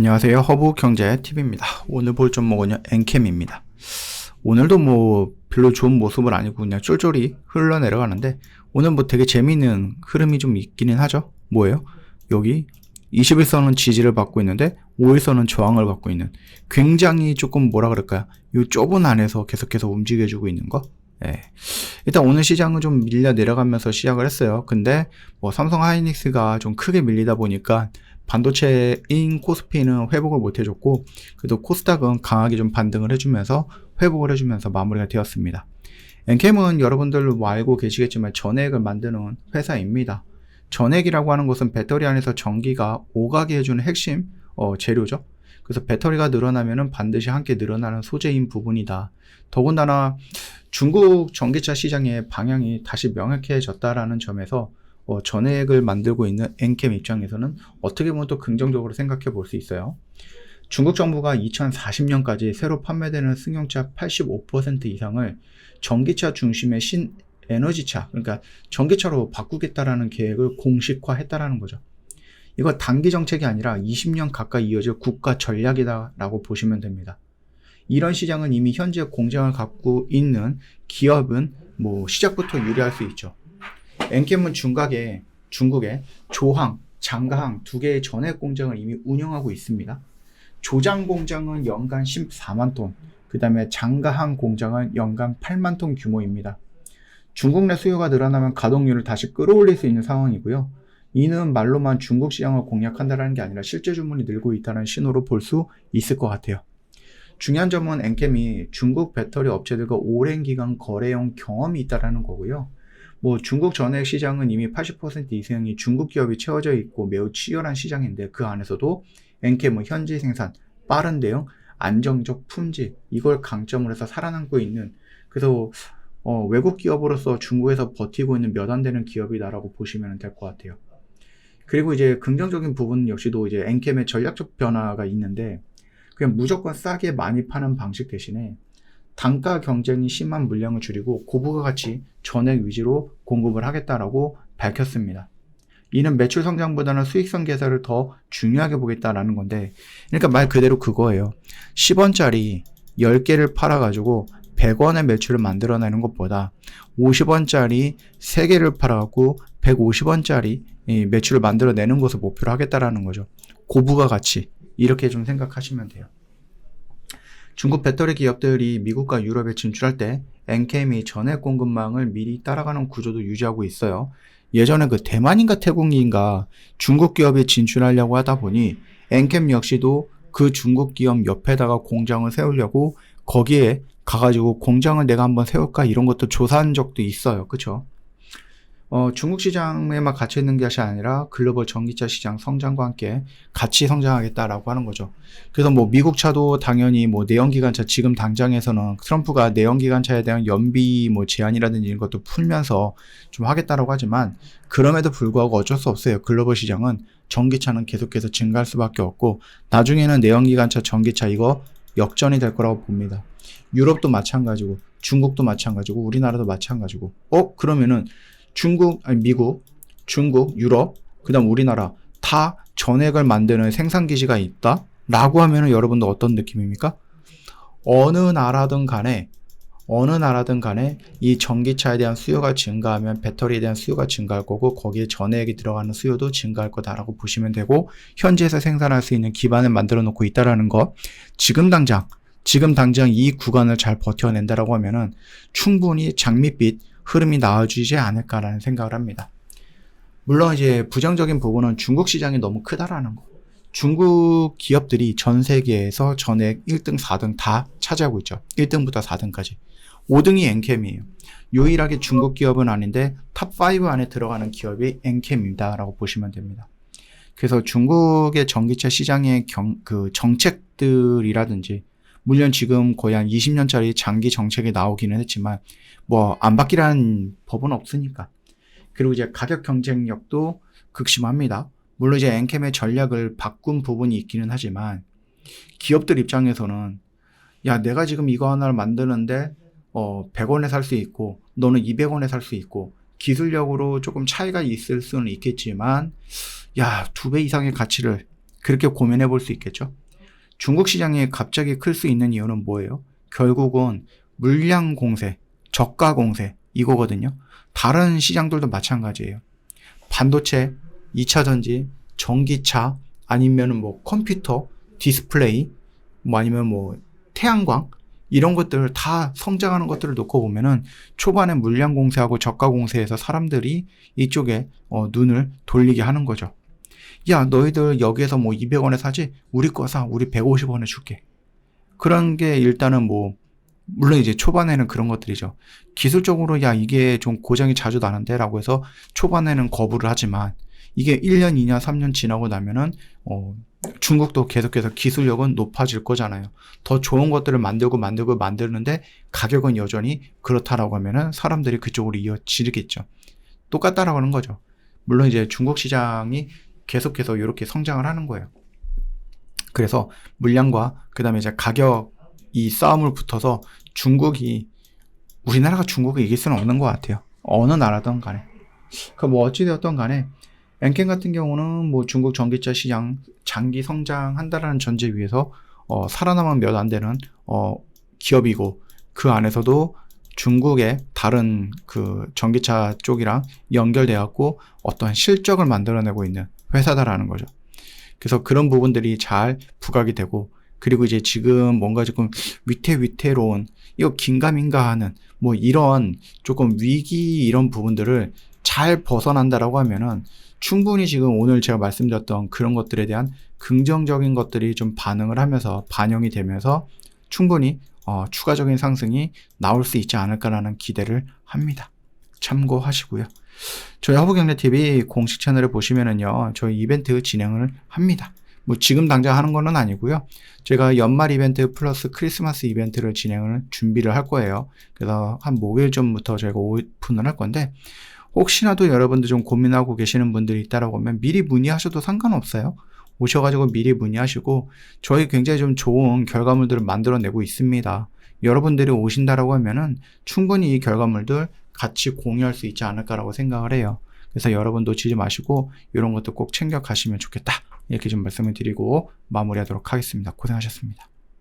안녕하세요. 허브경제TV입니다. 오늘 볼 종목은요, 엔캠입니다. 오늘도 뭐 별로 좋은 모습은 아니고 그냥 쫄쫄이 흘러내려가는데 오늘 뭐 되게 재미있는 흐름이 좀 있기는 하죠. 뭐예요? 여기 21선은 지지를 받고 있는데 5일선은 저항을 받고 있는, 굉장히 조금 뭐라 그럴까요? 이 좁은 안에서 계속해서 움직여주고 있는 거. 예. 일단 오늘 시장은 좀 밀려 내려가면서 시작을 했어요. 근데 뭐 삼성 하이닉스가 좀 크게 밀리다 보니까 반도체인 코스피는 회복을 못 해줬고, 그래도 코스닥은 강하게 좀 반등을 해주면서 회복을 해주면서 마무리가 되었습니다. 엔캠은 여러분들 뭐 알고 계시겠지만 전액을 만드는 회사입니다. 전액이라고 하는 것은 배터리 안에서 전기가 오가게 해주는 핵심 재료죠. 그래서 배터리가 늘어나면은 반드시 함께 늘어나는 소재인 부분이다. 더군다나 중국 전기차 시장의 방향이 다시 명확해졌다라는 점에서 전액을 만들고 있는 엔캠 입장에서는 어떻게 보면 또 긍정적으로 생각해 볼 수 있어요. 중국 정부가 2040년까지 새로 판매되는 승용차 85% 이상을 전기차 중심의 신에너지차, 그러니까 전기차로 바꾸겠다라는 계획을 공식화했다라는 거죠. 이거 단기 정책이 아니라 20년 가까이 이어질 국가 전략이다라고 보시면 됩니다. 이런 시장은 이미 현재 공장을 갖고 있는 기업은 뭐 시작부터 유리할 수 있죠. 엔캠은 중국에 조항, 장가항 두 개의 전액 공장을 이미 운영하고 있습니다. 조장 공장은 연간 14만 톤, 그 다음에 장가항 공장은 연간 8만 톤 규모입니다. 중국 내 수요가 늘어나면 가동률을 다시 끌어올릴 수 있는 상황이고요. 이는 말로만 중국 시장을 공략한다는 게 아니라 실제 주문이 늘고 있다는 신호로 볼 수 있을 것 같아요. 중요한 점은 엔캠이 중국 배터리 업체들과 오랜 기간 거래용 경험이 있다는 거고요. 뭐 중국 전액 시장은 이미 80% 이상이 중국 기업이 채워져 있고 매우 치열한 시장인데, 그 안에서도 엔캠은 현지 생산, 빠른 대응, 안정적 품질, 이걸 강점으로 해서 살아남고 있는, 그래서 외국 기업으로서 중국에서 버티고 있는 몇 안 되는 기업이다라고 보시면 될 것 같아요. 그리고 이제 긍정적인 부분 역시도 이제 엔캠의 전략적 변화가 있는데, 그냥 무조건 싸게 많이 파는 방식 대신에 단가 경쟁이 심한 물량을 줄이고 고부가 가치 전액 위주로 공급을 하겠다라고 밝혔습니다. 이는 매출 성장보다는 수익성 개선을 더 중요하게 보겠다라는 건데, 그러니까 말 그대로 그거예요. 10원짜리 10개를 팔아가지고 100원의 매출을 만들어내는 것보다 50원짜리 3개를 팔아갖고 150원짜리 매출을 만들어내는 것을 목표로 하겠다라는 거죠. 고부가 가치, 이렇게 좀 생각하시면 돼요. 중국 배터리 기업들이 미국과 유럽에 진출할 때 엔캠이 전액 공급망을 미리 따라가는 구조도 유지하고 있어요. 예전에 그 대만인가 태국인가 중국 기업에 진출하려고 하다 보니 엔캠 역시도 그 중국 기업 옆에다가 공장을 세우려고 거기에 가가지고 공장을 내가 한번 세울까 이런 것도 조사한 적도 있어요. 그쵸? 중국 시장에만 갇혀 있는 것이 아니라 글로벌 전기차 시장 성장과 함께 같이 성장하겠다라고 하는 거죠. 그래서 뭐 미국 차도 당연히 뭐 내연기관차, 지금 당장에서는 트럼프가 내연기관차에 대한 연비 뭐 제한이라든지 이런 것도 풀면서 좀 하겠다라고 하지만, 그럼에도 불구하고 어쩔 수 없어요. 글로벌 시장은 전기차는 계속해서 증가할 수밖에 없고, 나중에는 내연기관차, 전기차 이거 역전이 될 거라고 봅니다. 유럽도 마찬가지고, 중국도 마찬가지고, 우리나라도 마찬가지고. 그러면은 미국, 중국, 유럽, 그 다음 우리나라 다 전액을 만드는 생산 기지가 있다? 라고 하면은 여러분들 어떤 느낌입니까? 어느 나라든 간에 이 전기차에 대한 수요가 증가하면 배터리에 대한 수요가 증가할 거고, 거기에 전액이 들어가는 수요도 증가할 거다라고 보시면 되고, 현지에서 생산할 수 있는 기반을 만들어 놓고 있다라는 거, 지금 당장 이 구간을 잘 버텨낸다라고 하면은 충분히 장밋빛 흐름이 나와주지 않을까라는 생각을 합니다. 물론 이제 부정적인 부분은 중국 시장이 너무 크다라는 거. 중국 기업들이 전 세계에서 전액 1등, 4등 다 차지하고 있죠. 1등부터 4등까지. 5등이 엔캠이에요. 유일하게 중국 기업은 아닌데 탑5 안에 들어가는 기업이 엔캠이다라고 보시면 됩니다. 그래서 중국의 전기차 시장의 그 정책들이라든지, 물론 지금 거의 한 20년짜리 장기 정책이 나오기는 했지만 뭐 안 바뀌라는 법은 없으니까. 그리고 이제 가격 경쟁력도 극심합니다. 물론 이제 엔캠의 전략을 바꾼 부분이 있기는 하지만, 기업들 입장에서는 야, 내가 지금 이거 하나를 만드는데 100원에 살 수 있고 너는 200원에 살 수 있고, 기술력으로 조금 차이가 있을 수는 있겠지만 야, 2배 이상의 가치를 그렇게 고민해 볼 수 있겠죠. 중국 시장이 갑자기 클 수 있는 이유는 뭐예요? 결국은 물량 공세, 저가 공세 이거거든요. 다른 시장들도 마찬가지예요. 반도체, 2차 전지, 전기차, 아니면 뭐 컴퓨터, 디스플레이, 뭐 아니면 뭐 태양광 이런 것들을 다 성장하는 것들을 놓고 보면은 초반에 물량 공세하고 저가 공세에서 사람들이 이쪽에 눈을 돌리게 하는 거죠. 야, 너희들 여기에서 뭐 200원에 사지? 우리 거 사. 우리 150원에 줄게. 그런 게 일단은 뭐 물론 이제 초반에는 그런 것들이죠. 기술적으로 야 이게 좀 고장이 자주 나는데 라고 해서 초반에는 거부를 하지만 이게 1년, 2년, 3년 지나고 나면은 중국도 계속해서 기술력은 높아질 거잖아요. 더 좋은 것들을 만드는데 가격은 여전히 그렇다라고 하면은 사람들이 그쪽으로 이어지겠죠. 똑같다라고 하는 거죠. 물론 이제 중국 시장이 계속해서 이렇게 성장을 하는 거예요. 그래서 물량과 그 다음에 이제 가격 이 싸움을 붙어서 우리나라가 중국을 이길 수는 없는 것 같아요. 어느 나라든 간에. 그 뭐 어찌되었던 간에 엔캠 같은 경우는 뭐 중국 전기차 시장 장기 성장한다라는 전제 위에서 살아남은 몇 안 되는 기업이고 그 안에서도 중국의 다른 그 전기차 쪽이랑 연결되었고 어떤 실적을 만들어내고 있는 회사다라는 거죠. 그래서 그런 부분들이 잘 부각이 되고 그리고 이제 지금 뭔가 조금 위태위태로운 이거 긴가민가 하는 뭐 이런 조금 위기 이런 부분들을 잘 벗어난다라고 하면은 충분히 지금 오늘 제가 말씀드렸던 그런 것들에 대한 긍정적인 것들이 좀 반응을 하면서 반영이 되면서 충분히 추가적인 상승이 나올 수 있지 않을까라는 기대를 합니다. 참고하시고요. 저희 허브경제TV 공식 채널을 보시면은요, 저희 이벤트 진행을 합니다. 뭐 지금 당장 하는 거는 아니고요. 제가 연말 이벤트 플러스 크리스마스 이벤트를 준비를 할 거예요. 그래서 한 목요일 전부터 저희가 오픈을 할 건데 혹시나도 여러분들 좀 고민하고 계시는 분들이 있다라고 하면 미리 문의하셔도 상관없어요. 오셔가지고 미리 문의하시고 저희 굉장히 좀 좋은 결과물들을 만들어내고 있습니다. 여러분들이 오신다라고 하면은 충분히 이 결과물들 같이 공유할 수 있지 않을까라고 생각을 해요. 그래서 여러분 놓치지 마시고 이런 것도 꼭 챙겨 가시면 좋겠다. 이렇게 좀 말씀을 드리고 마무리하도록 하겠습니다. 고생하셨습니다.